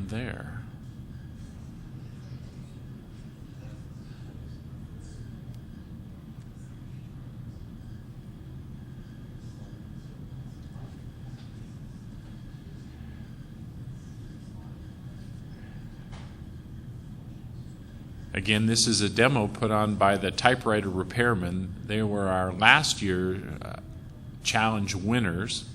there? Again, this is a demo put on by the typewriter repairmen. They were our last year challenge winners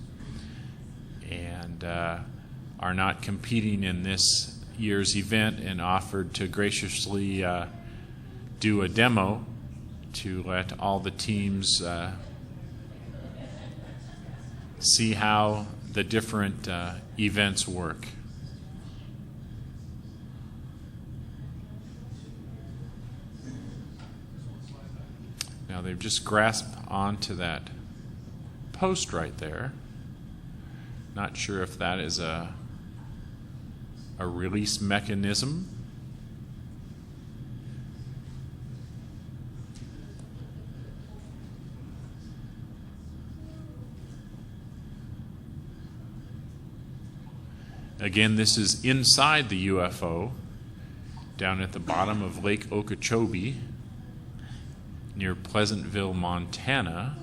and are not competing in this year's event, and offered to graciously do a demo to let all the teams see how the different events work. Now they've just grasped onto that post right there. Not sure if that is a release mechanism. Again, this is inside the UFO, down at the bottom of Lake Okeechobee, near Pleasantville, Montana,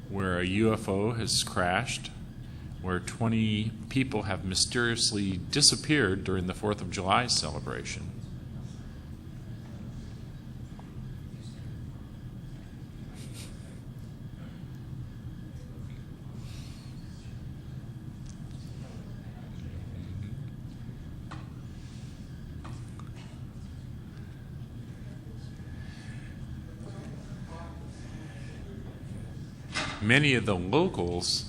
where a UFO has crashed, where 20 people have mysteriously disappeared during the 4th of July celebration. Many of the locals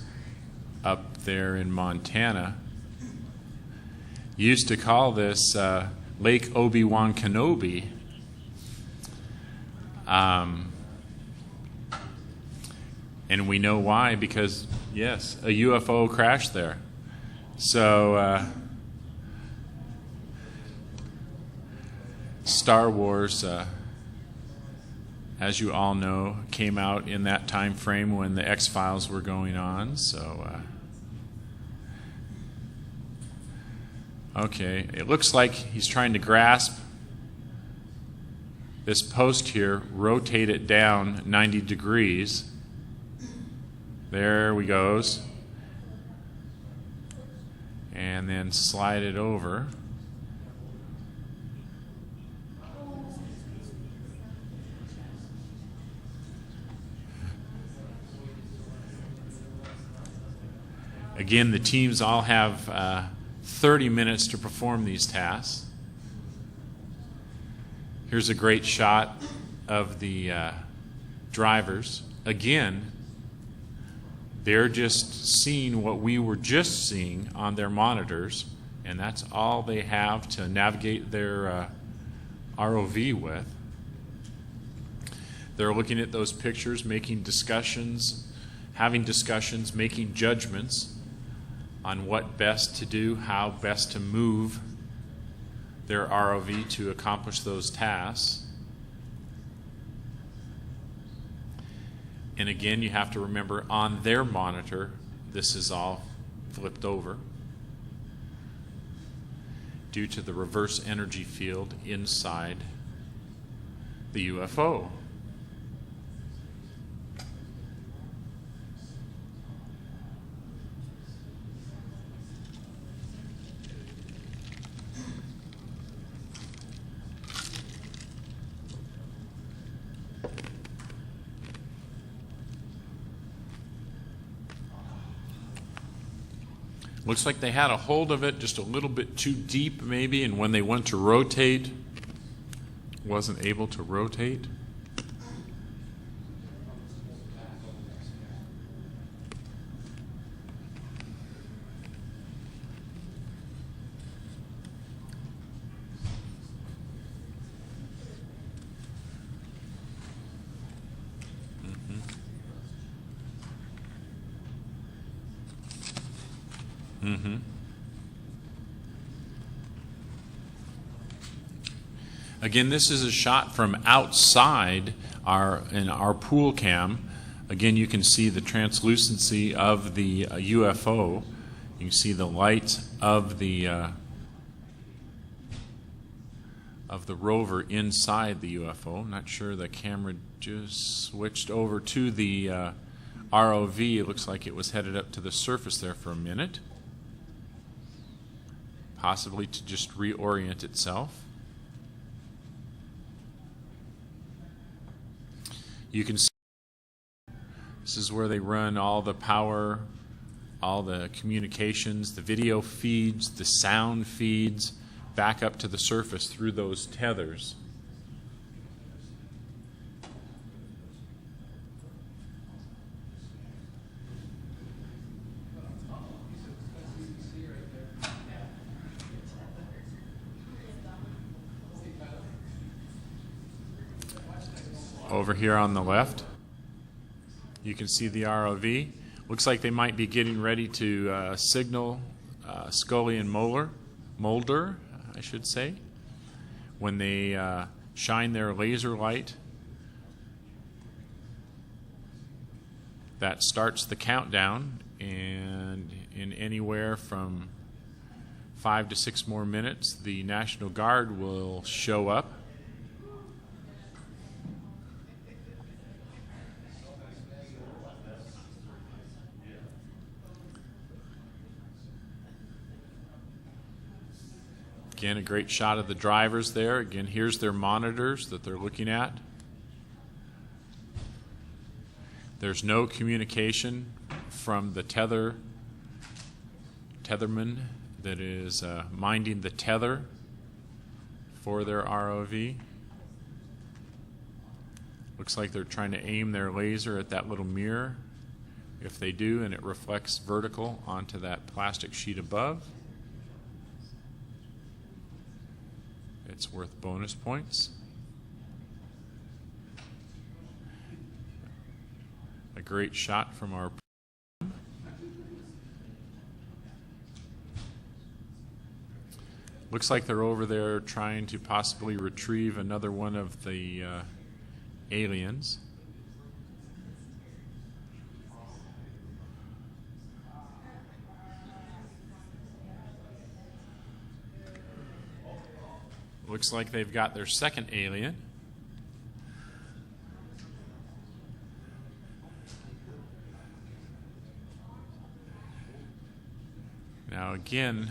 up there in Montana used to call this Lake Obi-Wan Kenobi. And we know why, because, yes, a UFO crashed there. So, Star Wars, as you all know, came out in that time frame when the X-Files were going on. So, okay, it looks like he's trying to grasp this post here, rotate it down 90 degrees. There we goes. And then slide it over. Again, the teams all have 30 minutes to perform these tasks. Here's a great shot of the drivers. Again, they're just seeing what we were just seeing on their monitors, and that's all they have to navigate their ROV with. They're looking at those pictures, making discussions, having discussions, making judgments on what best to do, how best to move their ROV to accomplish those tasks. And again, you have to remember, on their monitor, this is all flipped over due to the reverse energy field inside the UFO. Looks like they had a hold of it just a little bit too deep maybe, and when they went to rotate, wasn't able to rotate. Again, this is a shot from outside in our pool cam. Again, you can see the translucency of the UFO You can see the light of the rover inside the UFO. Not sure the camera just switched over to the ROV. It looks like it was headed up to the surface there for a minute, possibly to just reorient itself. You can see this is where they run all the power, all the communications, the video feeds, the sound feeds back up to the surface through those tethers. Over here on the left, you can see the ROV. Looks like they might be getting ready to signal Scully and Mulder, I should say, when they shine their laser light. That starts the countdown, and in anywhere from 5 to 6 more minutes, the National Guard will show up. Again, a great shot of the drivers there. Again, here's their monitors that they're looking at. There's no communication from the tetherman that is minding the tether for their ROV. Looks like they're trying to aim their laser at that little mirror. If they do, and it reflects vertical onto that plastic sheet above, it's worth bonus points. A great shot from our looks like they're over there trying to possibly retrieve another one of the aliens. Looks like they've got their second alien. Now again,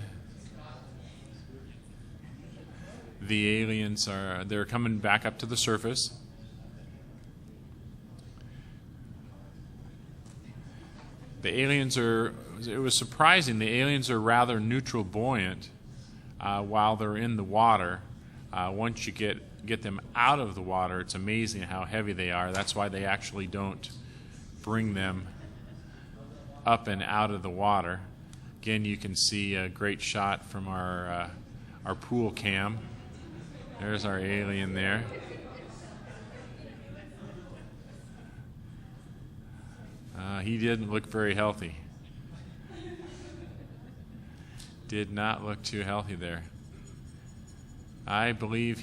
the aliens they're coming back up to the surface. The aliens it was surprising, the aliens are rather neutral buoyant while they're in the water. Once you get them out of the water, it's amazing how heavy they are. That's why they actually don't bring them up and out of the water. Again, you can see a great shot from our pool cam. There's our alien there. He didn't look very healthy. Did not look too healthy there. I believe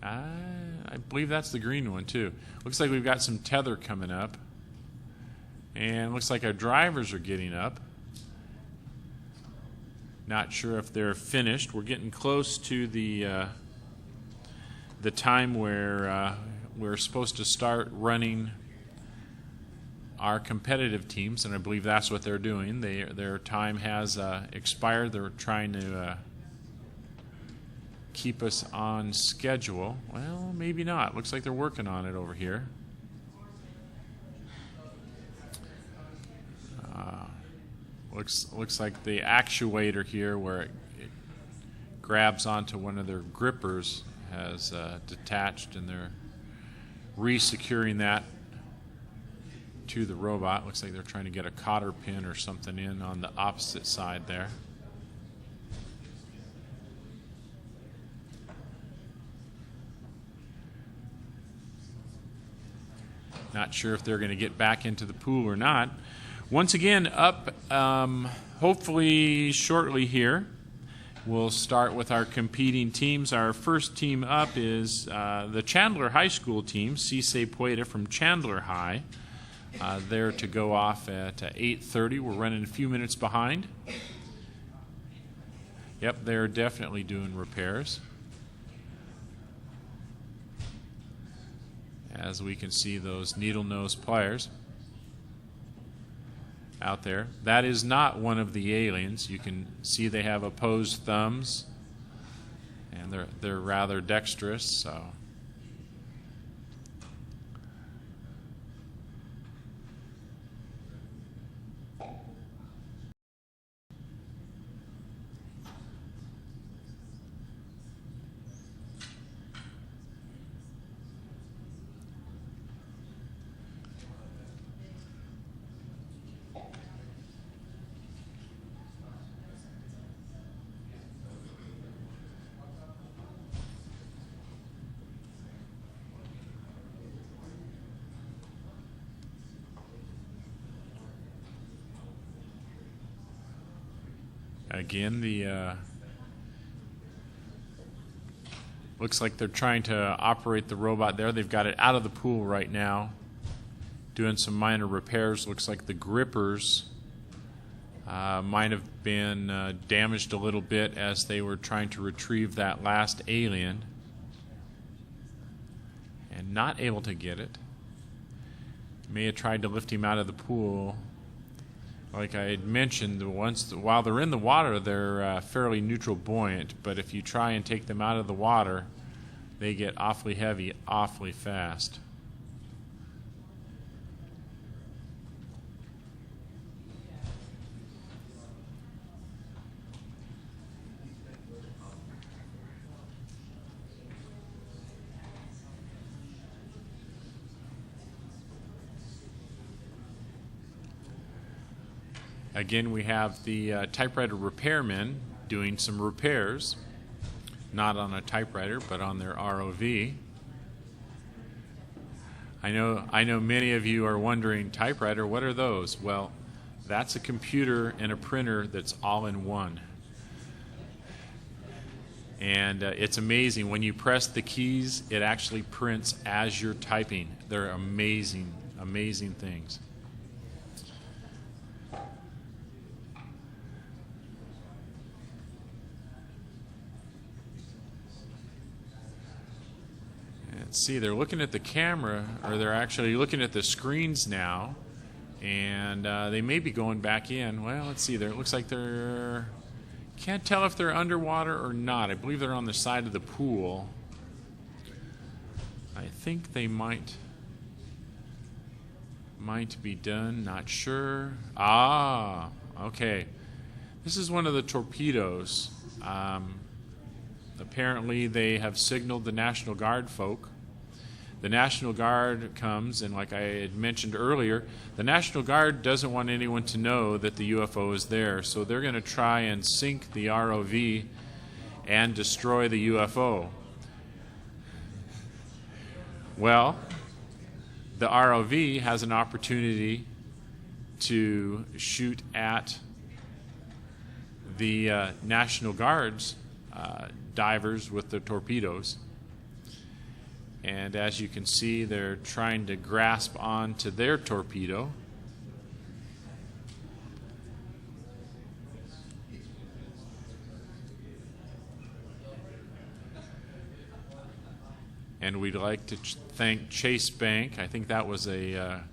I believe that's the green one too. Looks like we've got some tether coming up, and looks like our drivers are getting up. Not sure if they're finished. We're getting close to the time where we're supposed to start running our competitive teams, and I believe that's what they're doing. Their time has expired. They're trying to keep us on schedule. Well, maybe not. Looks like they're working on it over here. Looks like the actuator here, where it grabs onto one of their grippers, has detached, and they're re-securing that to the robot. Looks like they're trying to get a cotter pin or something in on the opposite side there. Not sure if they're going to get back into the pool or not. Once again, up hopefully shortly here. We'll start with our competing teams. Our first team up is the Chandler High School team, Cisse Pueda from Chandler High. They're to go off at 8:30. We're running a few minutes behind. Yep, they're definitely doing repairs. As we can see those needle nose pliers out there. That is not one of the aliens. You can see they have opposed thumbs, and they're rather dexterous. So. Again, the looks like they're trying to operate the robot there. They've got it out of the pool right now, doing some minor repairs. Looks like the grippers might have been damaged a little bit as they were trying to retrieve that last alien and not able to get it. May have tried to lift him out of the pool. Like I had mentioned, while they're in the water, they're fairly neutral buoyant, but if you try and take them out of the water, they get awfully heavy, awfully fast. Again, we have the typewriter repairmen doing some repairs, not on a typewriter, but on their ROV. I know many of you are wondering, typewriter, what are those? Well, that's a computer and a printer that's all in one. And it's amazing. When you press the keys, it actually prints as you're typing. They're amazing, amazing things. See, they're looking at the camera, or they're actually looking at the screens now, and they may be going back in. Well, let's see there. It looks like they're... Can't tell if they're underwater or not. I believe they're on the side of the pool. I think they might be done. Not sure. Ah, okay. This is one of the torpedoes. Apparently, they have signaled the National Guard folk. The National Guard comes, and like I had mentioned earlier, the National Guard doesn't want anyone to know that the UFO is there, so they're going to try and sink the ROV and destroy the UFO. Well, the ROV has an opportunity to shoot at the National Guard's divers with the torpedoes. And as you can see, they're trying to grasp onto their torpedo. And we'd like to thank Chase Bank. I think that was a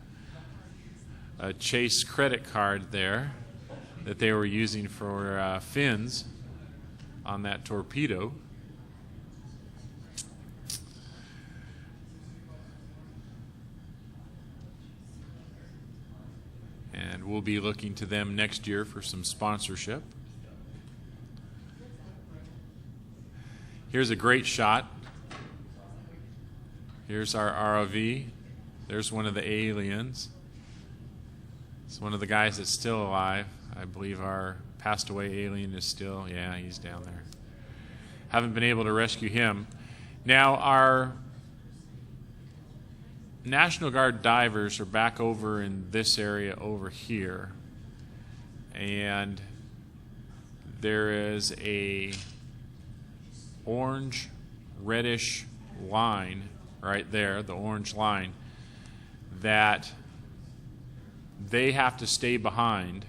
Chase credit card there that they were using for fins on that torpedo. And we'll be looking to them next year for some sponsorship. Here's a great shot. Here's our ROV. There's one of the aliens. It's one of the guys that's still alive. I believe our passed away alien is still, yeah, he's down there. Haven't been able to rescue him. Now, our National Guard divers are back over in this area over here, and there is a orange reddish line right there, the orange line, that they have to stay behind